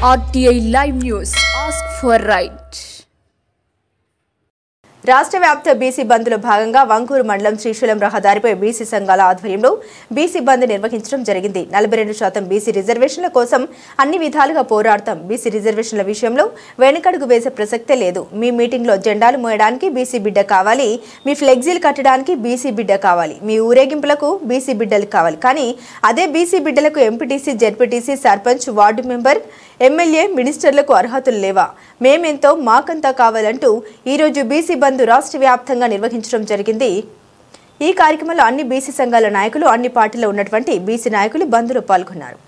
RTI Live News. Ask for right. రాష్ట్ర వ్యాప్త BC బంద్లో భాగంగా వంకూరు మండలం శ్రీశైలం రహదారిపై బీసీ సంఘాల ఆధ్వర్యంలో బీసీ బంద్ నిర్వహించడం జరిగింది. 42% బీసీ రిజర్వేషన్ల కోసం అన్ని విధాలుగా పోరాడతాం. బీసీ రిజర్వేషన్ల విషయంలో వెనుకడుగు వేసే ప్రసక్తే లేదు. మీ మీటింగ్లో జెండాలు మోయడానికి బీసీ బిడ్డ కావాలి, మీ ఫ్లెక్సీలు కట్టడానికి బీసీ బిడ్డ కావాలి, మీ ఊరేగింపులకు బీసీ బిడ్డలు కావాలి. కానీ అదే బీసీ బిడ్డలకు MPTC, ZPTC, sarpanch, ward member, MLA, మినిస్టర్లకు అర్హతలు లేవా? మేమెంతో మాకంతా కావాలంటూ ఈరోజు బీసీ బంద్ రాష్ట్ర వ్యాప్తంగా నిర్వహించడం జరిగింది. ఈ కార్యక్రమంలో అన్ని బీసీ సంఘాల నాయకులు, అన్ని పార్టీలో ఉన్నటువంటి బీసీ నాయకులు బంద్లో పాల్గొన్నారు.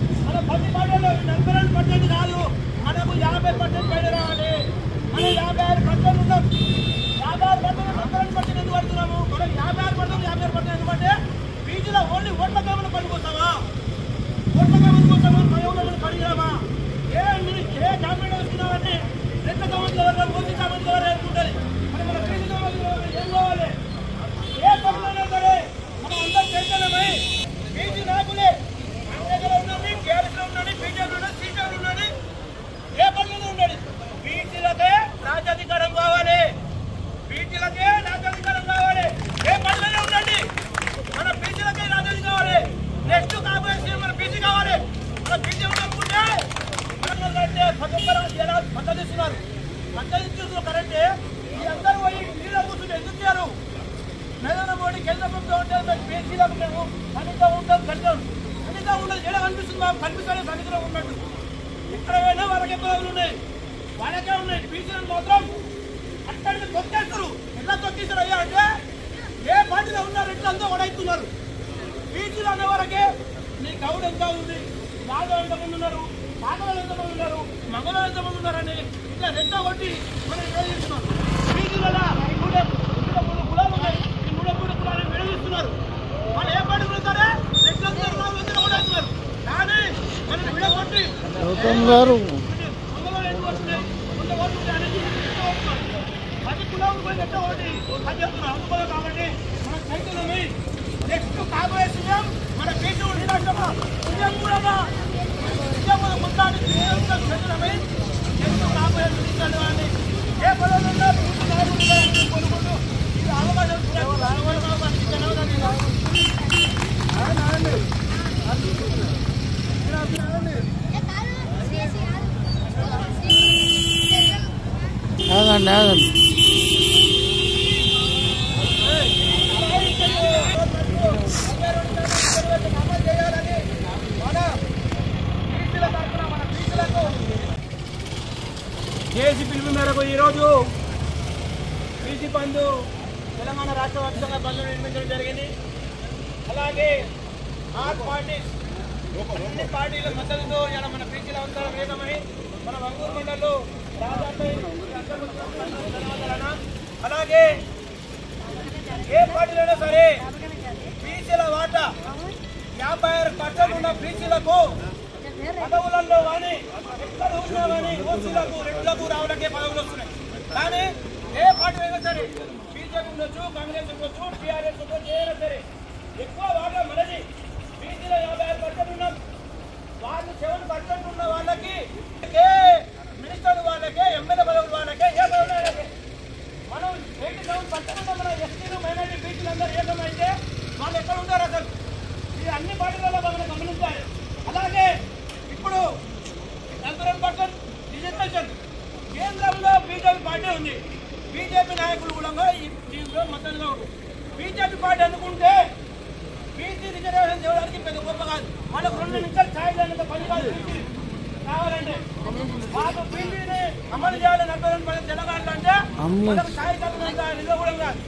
జేఏసీ పిలుపు మేరకు ఈరోజు బీసీ బంద్ తెలంగాణ రాష్ట్ర వ్యాప్తంగా బంద్ నిర్మించడం జరిగింది. అలాగే ఆల్ పార్టీస్ అన్ని పార్టీల మద్దతుతో ఇలా మన బీసీల అందరం ఏకమై మన వంగూరు మండలంలో దాదాపు అలాగే ఏ పార్టీలైనా సరే బీసీల వాటా 56% ఉన్న బీసీలకు పదవులలో కానీ ఎక్కడ ఉన్నా కానీ ఓసీలకు, రెడ్లకు, రావులకే పదవులు వస్తున్నాయి. కానీ ఏ పార్టీ అయినా సరే, బీజేపీ ఉండొచ్చు, కాంగ్రెస్ ఉండొచ్చు, టీఆర్ఎస్ ఉండొచ్చు, ఏదైనా సరే ఎక్కువ వాటా మనది. బీసీలో 55% ఉన్నాం. వాళ్ళు 7% ఉన్న వాళ్ళకి మినిస్టర్ వాళ్ళకే, ఎమ్మెల్యే పదవులు వాళ్ళకే, ఏ పదవులు వాళ్ళకే మనం 87% ఉన్న మన ఎస్టీలు, మైనారిటీ, బీసీలు అందరూ ఏకమైతే వాళ్ళు ఎక్కడ ఉంటారు అసలు? ఈ అన్ని పార్టీలలో మనం గమనించాలి. అలాగే ఇప్పుడు 40% రిజర్వేషన్ కేంద్రంలో బీజేపీ పార్టీ ఉంది. బీజేపీ నాయకులు కూడా దీంట్లో మద్దతుగా ఉంది. బీజేపీ పార్టీ అనుకుంటే బీసీ రిజర్వేషన్ చేయడానికి పెద్ద గొప్ప కాదు. వాళ్ళకు 2 నిమిషాలు ఛాయ్ పని కాదు. కావాలంటే మాకు బీసీని అమలు చేయాలని 40% తెలంగాణలో అంటే వాళ్ళకు ఛాయ్ నిలబడం కాదు.